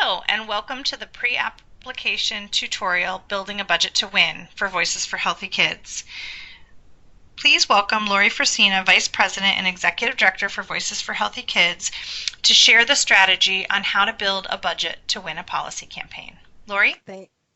Hello, and welcome to the pre-application tutorial, Building a Budget to Win for Voices for Healthy Kids. Please welcome Lori Frasina, Vice President and Executive Director for Voices for Healthy Kids, to share the strategy on how to build a budget to win a policy campaign. Lori?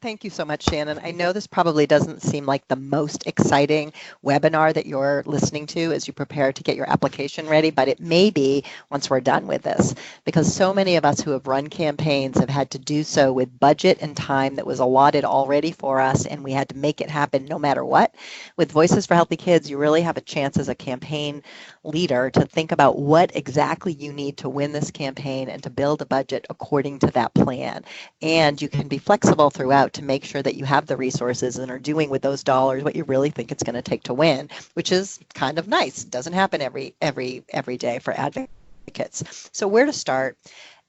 Thank you so much, Shannon. I know this probably doesn't seem like the most exciting webinar that you're listening to as you prepare to get your application ready, but it may be once we're done with this, because so many of us who have run campaigns have had to do so with budget and time that was allotted already for us, and we had to make it happen no matter what. With Voices for Healthy Kids, you really have a chance as a campaign leader to think about what exactly you need to win this campaign and to build a budget according to that plan. And you can be flexible throughout to make sure that you have the resources and are doing with those dollars what you really think it's going to take to win, which is kind of nice. It doesn't happen every day for advocates. So where to start?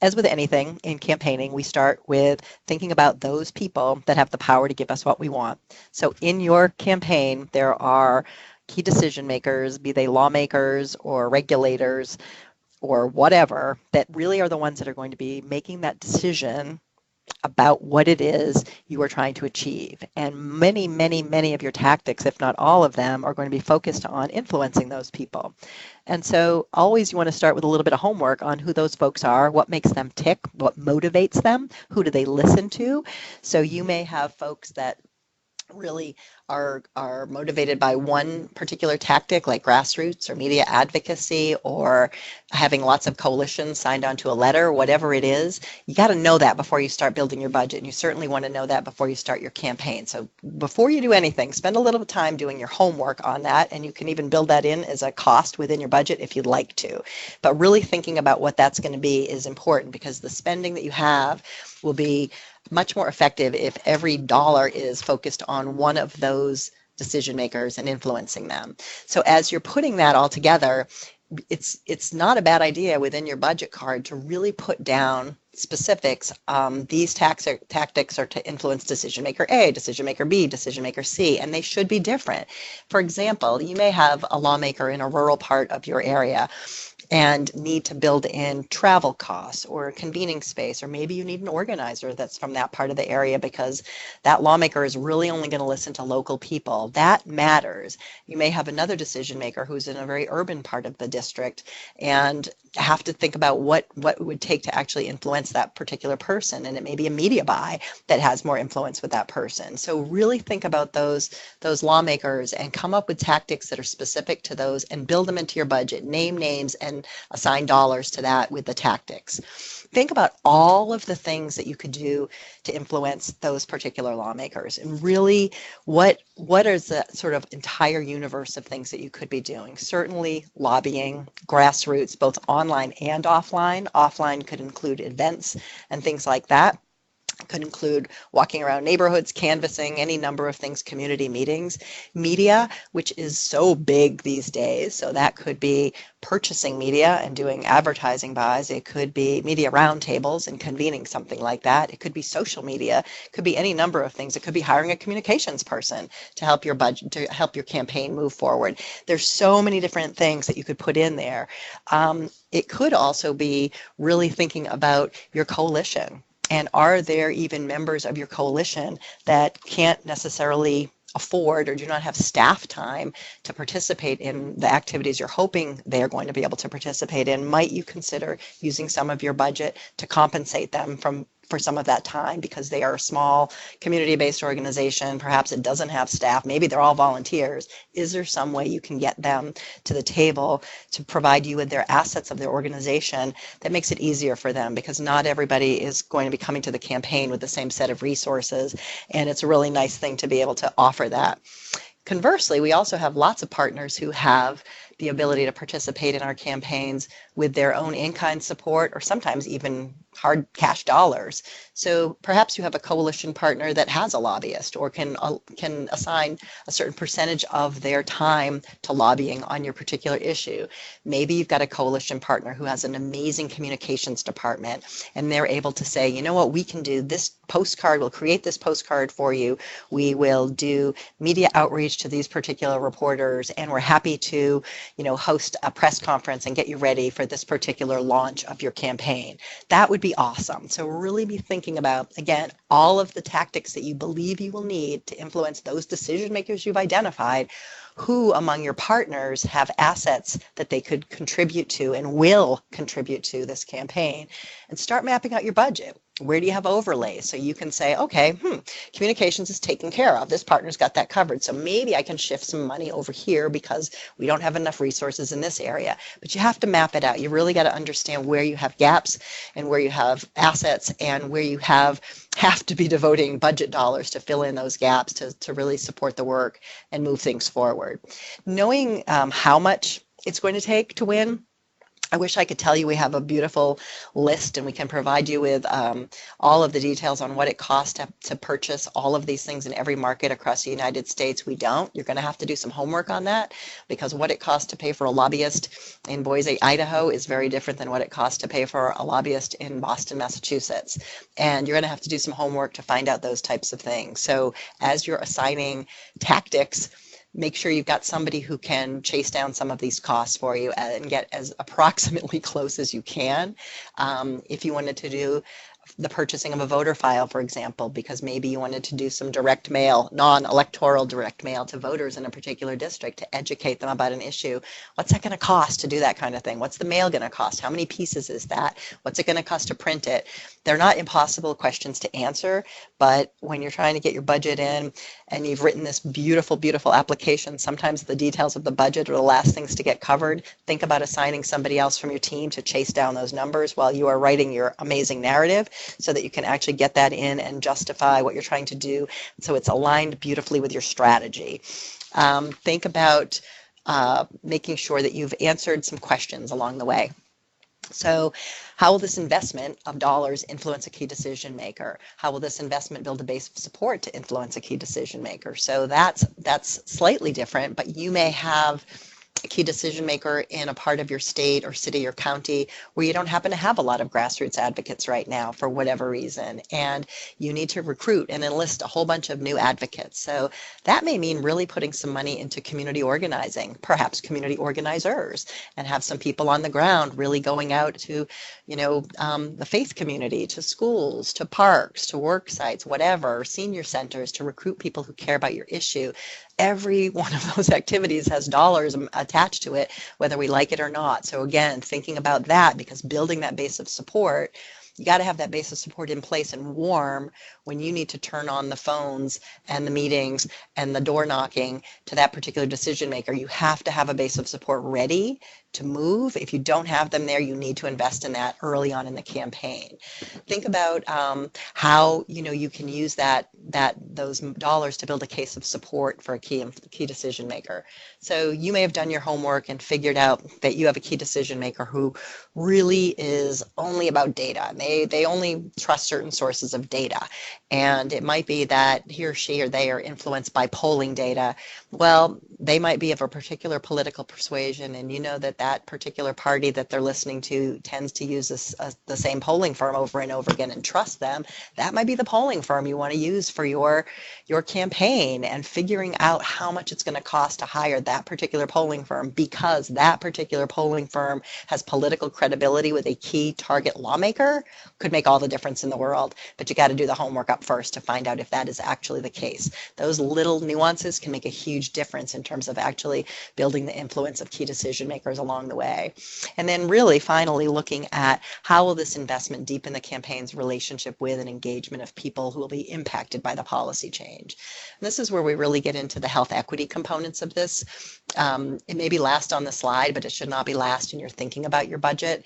As with anything in campaigning, we start with thinking about those people that have the power to give us what we want. So in your campaign, there are key decision makers, be they lawmakers or regulators or whatever, that really are the ones that are going to be making that decision about what it is you are trying to achieve. And many, many, many of your tactics, if not all of them, are going to be focused on influencing those people. And so always you want to start with a little bit of homework on who those folks are, what makes them tick, what motivates them, who do they listen to. So you may have folks that really are motivated by one particular tactic like grassroots or media advocacy or having lots of coalitions signed onto a letter, whatever it is. You got to know that before you start building your budget, and you certainly want to know that before you start your campaign. So before you do anything, spend a little time doing your homework on that, and you can even build that in as a cost within your budget if you'd like to. But really thinking about what that's going to be is important, because the spending that you have will be much more effective if every dollar is focused on one of those decision makers and influencing them. So as you're putting that all together, it's not a bad idea within your budget card to really put down specifics. These tactics are to influence decision maker A, decision maker B, decision maker C, and they should be different. For example, you may have a lawmaker in a rural part of your area and need to build in travel costs or a convening space, or maybe you need an organizer that's from that part of the area because that lawmaker is really only going to listen to local people. That matters. You may have another decision maker who's in a very urban part of the district and have to think about what it would take to actually influence that particular person, and it may be a media buy that has more influence with that person. So really think about those lawmakers and come up with tactics that are specific to those and build them into your budget. Name names and assign dollars to that with the tactics. Think about all of the things that you could do to influence those particular lawmakers, and really what is the sort of entire universe of things that you could be doing. Certainly lobbying, grassroots, both online and offline. Offline could include events and things like that. Could include walking around neighborhoods, canvassing, any number of things, community meetings. Media, which is so big these days, so that could be purchasing media and doing advertising buys. It could be media roundtables and convening something like that. It could be social media. It could be any number of things. It could be hiring a communications person to help your budget, to help your campaign move forward. There's so many different things that you could put in there. It could also be really thinking about your coalition. And are there even members of your coalition that can't necessarily afford or do not have staff time to participate in the activities you're hoping they're going to be able to participate in? Might you consider using some of your budget to compensate them for some of that time because they are a small community-based organization? Perhaps it doesn't have staff. Maybe they're all volunteers. Is there some way you can get them to the table to provide you with their assets of their organization that makes it easier for them? Because not everybody is going to be coming to the campaign with the same set of resources, and it's a really nice thing to be able to offer that. Conversely, we also have lots of partners who have the ability to participate in our campaigns with their own in-kind support or sometimes even hard cash dollars. So perhaps you have a coalition partner that has a lobbyist or can assign a certain percentage of their time to lobbying on your particular issue. Maybe you've got a coalition partner who has an amazing communications department and they're able to say, you know what, we can do this postcard, we'll create this postcard for you. We will do media outreach to these particular reporters, and we're happy to, host a press conference and get you ready for this particular launch of your campaign. That would be be awesome. So really be thinking about, again, all of the tactics that you believe you will need to influence those decision makers you've identified. Who among your partners have assets that they could contribute to and will contribute to this campaign? And start mapping out your budget. Where do you have overlays? So you can say, okay, communications is taken care of. This partner's got that covered. So maybe I can shift some money over here because we don't have enough resources in this area. But you have to map it out. You really got to understand where you have gaps and where you have assets and where you have to be devoting budget dollars to fill in those gaps to really support the work and move things forward. Knowing how much it's going to take to win, I wish I could tell you we have a beautiful list and we can provide you with all of the details on what it costs to purchase all of these things in every market across the United States. We don't. You're going to have to do some homework on that, because what it costs to pay for a lobbyist in Boise, Idaho is very different than what it costs to pay for a lobbyist in Boston, Massachusetts. And you're going to have to do some homework to find out those types of things. So as you're assigning tactics, make sure you've got somebody who can chase down some of these costs for you and get as approximately close as you can. If you wanted to do the purchasing of a voter file, for example, because maybe you wanted to do some direct mail, non-electoral direct mail to voters in a particular district to educate them about an issue. What's that going to cost to do that kind of thing? What's the mail going to cost? How many pieces is that? What's it going to cost to print it? They're not impossible questions to answer, but when you're trying to get your budget in and you've written this beautiful, beautiful application, sometimes the details of the budget are the last things to get covered. Think about assigning somebody else from your team to chase down those numbers while you are writing your amazing narrative, so that you can actually get that in and justify what you're trying to do, so it's aligned beautifully with your strategy. Think about making sure that you've answered some questions along the way. So how will this investment of dollars influence a key decision maker? How will this investment build a base of support to influence a key decision maker? So that's slightly different, but you may have a key decision maker in a part of your state or city or county where you don't happen to have a lot of grassroots advocates right now for whatever reason, and you need to recruit and enlist a whole bunch of new advocates. So that may mean really putting some money into community organizing, perhaps community organizers, and have some people on the ground really going out to, the faith community, to schools, to parks, to work sites, whatever, senior centers, to recruit people who care about your issue. Every one of those activities has dollars attached to it, whether we like it or not. So again, thinking about that, because building that base of support, you got to have that base of support in place and warm when you need to turn on the phones and the meetings and the door knocking to that particular decision maker. You have to have a base of support ready to move. If you don't have them there, you need to invest in that early on in the campaign. Think about how you can use those dollars to build a case of support for a key decision maker. So you may have done your homework and figured out that you have a key decision maker who really is only about data. They only trust certain sources of data, and it might be that he or she or they are influenced by polling data. Well, they might be of a particular political persuasion, and you know that particular party that they're listening to tends to use the same polling firm over and over again and trust them. That might be the polling firm you want to use for your campaign, and figuring out how much it's going to cost to hire that particular polling firm, because that particular polling firm has political credibility with a key target lawmaker, could make all the difference in the world. But you got to do the homework up first to find out if that is actually the case. Those little nuances can make a huge difference in terms of actually building the influence of key decision makers along the way. And then really finally looking at how will this investment deepen the campaign's relationship with and engagement of people who will be impacted by the policy change. And this is where we really get into the health equity components of this. It may be last on the slide, but it should not be last when you're thinking about your budget.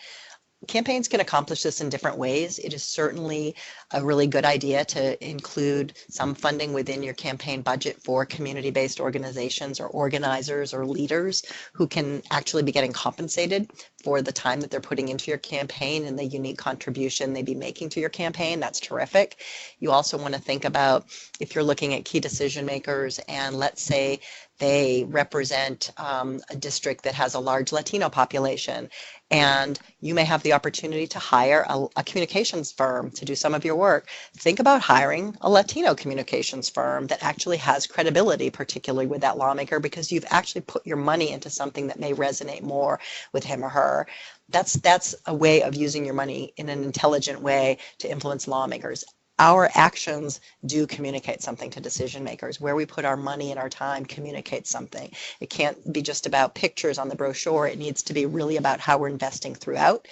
Campaigns can accomplish this in different ways. It is certainly a really good idea to include some funding within your campaign budget for community-based organizations or organizers or leaders who can actually be getting compensated for the time that they're putting into your campaign and the unique contribution they be making to your campaign. That's terrific. You also want to think about, if you're looking at key decision makers and let's say They represent a district that has a large Latino population, and you may have the opportunity to hire a communications firm to do some of your work. Think about hiring a Latino communications firm that actually has credibility, particularly with that lawmaker, because you've actually put your money into something that may resonate more with him or her. That's a way of using your money in an intelligent way to influence lawmakers. Our actions do communicate something to decision makers. Where we put our money and our time communicates something. It can't be just about pictures on the brochure. It needs to be really about how we're investing throughout.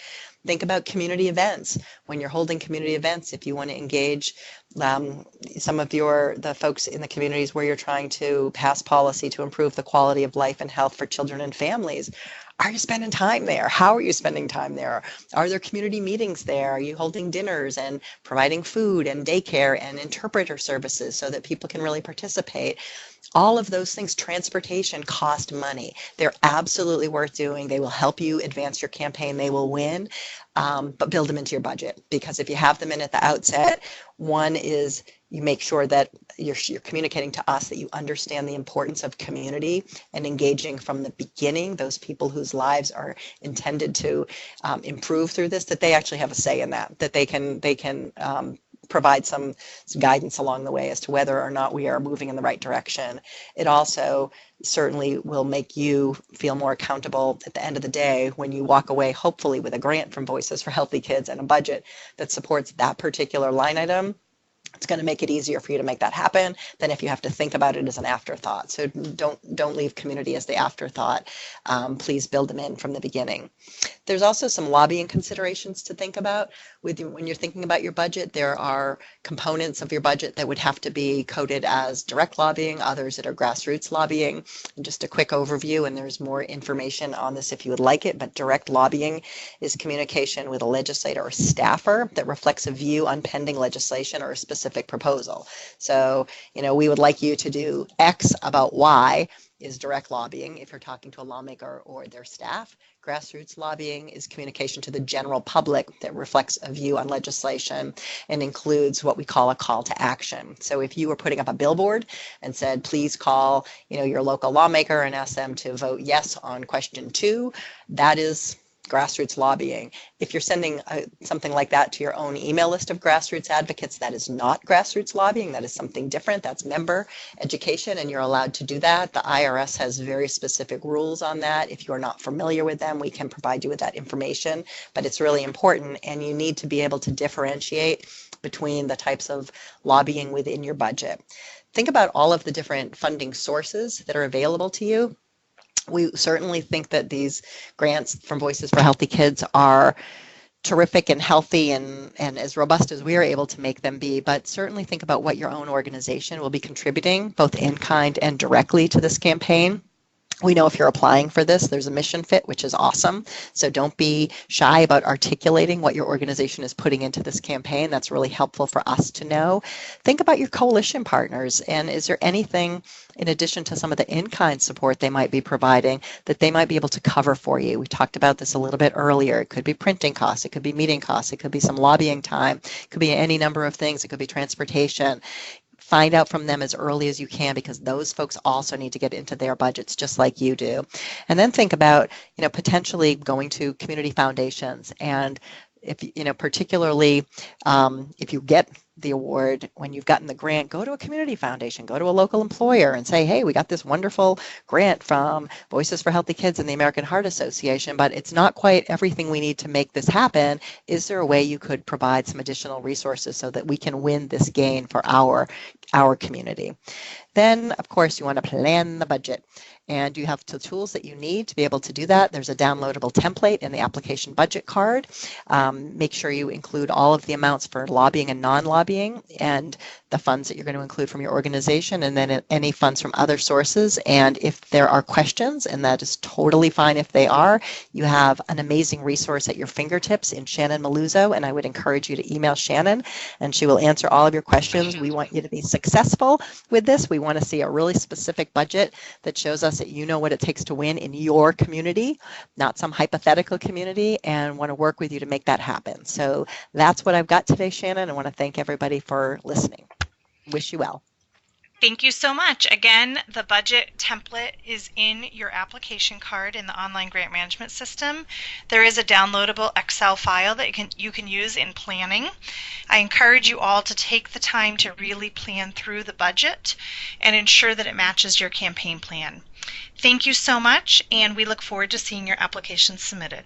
Think about community events. When you're holding community events, if you want to engage some of the folks in the communities where you're trying to pass policy to improve the quality of life and health for children and families, are you spending time there? How are you spending time there? Are there community meetings there? Are you holding dinners and providing food and daycare and interpreter services so that people can really participate? All of those things, transportation, cost money. They're absolutely worth doing. They will help you advance your campaign. They will win, but build them into your budget, because if you have them in at the outset, one is you make sure that you're communicating to us that you understand the importance of community and engaging from the beginning, those people whose lives are intended to improve through this, that they actually have a say in that they can provide some guidance along the way as to whether or not we are moving in the right direction. It also certainly will make you feel more accountable at the end of the day when you walk away, hopefully, with a grant from Voices for Healthy Kids and a budget that supports that particular line item. It's going to make it easier for you to make that happen than if you have to think about it as an afterthought. So don't leave community as the afterthought. Please build them in from the beginning. There's also some lobbying considerations to think about. When you're thinking about your budget, there are components of your budget that would have to be coded as direct lobbying, others that are grassroots lobbying. And just a quick overview, and there's more information on this if you would like it, but direct lobbying is communication with a legislator or staffer that reflects a view on pending legislation or a specific proposal. So, we would like you to do X about Y is direct lobbying if you're talking to a lawmaker or their staff. Grassroots lobbying is communication to the general public that reflects a view on legislation and includes what we call a call to action. So if you were putting up a billboard and said, please call, your local lawmaker and ask them to vote yes on question 2, that is grassroots lobbying. If you're sending something like that to your own email list of grassroots advocates, that is not grassroots lobbying. That is something different. That's member education, and you're allowed to do that. The IRS has very specific rules on that. If you're not familiar with them, we can provide you with that information, but it's really important, and you need to be able to differentiate between the types of lobbying within your budget. Think about all of the different funding sources that are available to you. We certainly think that these grants from Voices for Healthy Kids are terrific and healthy and as robust as we are able to make them be, but certainly think about what your own organization will be contributing, both in kind and directly, to this campaign. We know if you're applying for this, there's a mission fit, which is awesome. So don't be shy about articulating what your organization is putting into this campaign. That's really helpful for us to know. Think about your coalition partners, and is there anything in addition to some of the in-kind support they might be providing that they might be able to cover for you? We talked about this a little bit earlier. It could be printing costs, it could be meeting costs, it could be some lobbying time, it could be any number of things, it could be transportation. Find out from them as early as you can, because those folks also need to get into their budgets just like you do. And then think about, potentially going to community foundations. And if, particularly if you get the award, when you've gotten the grant, go to a community foundation, go to a local employer and say, hey, we got this wonderful grant from Voices for Healthy Kids and the American Heart Association, but it's not quite everything we need to make this happen. Is there a way you could provide some additional resources so that we can win this gain for our community? Then, of course, you want to plan the budget. And you have the tools that you need to be able to do that. There's a downloadable template in the application budget card. Make sure you include all of the amounts for lobbying and non-lobbying, and the funds that you're going to include from your organization, and then any funds from other sources. And if there are questions, and that is totally fine if they are, you have an amazing resource at your fingertips in Shannon Maluzzo, and I would encourage you to email Shannon, and she will answer all of your questions. We want you to be successful with this. We want to see a really specific budget that shows us that you know what it takes to win in your community, not some hypothetical community, and want to work with you to make that happen. So that's what I've got today, Shannon. I want to thank everybody for listening. Wish you well. Thank you so much. Again, the budget template is in your application card in the online grant management system. There is a downloadable Excel file that you can use in planning. I encourage you all to take the time to really plan through the budget and ensure that it matches your campaign plan. Thank you so much, and we look forward to seeing your application submitted.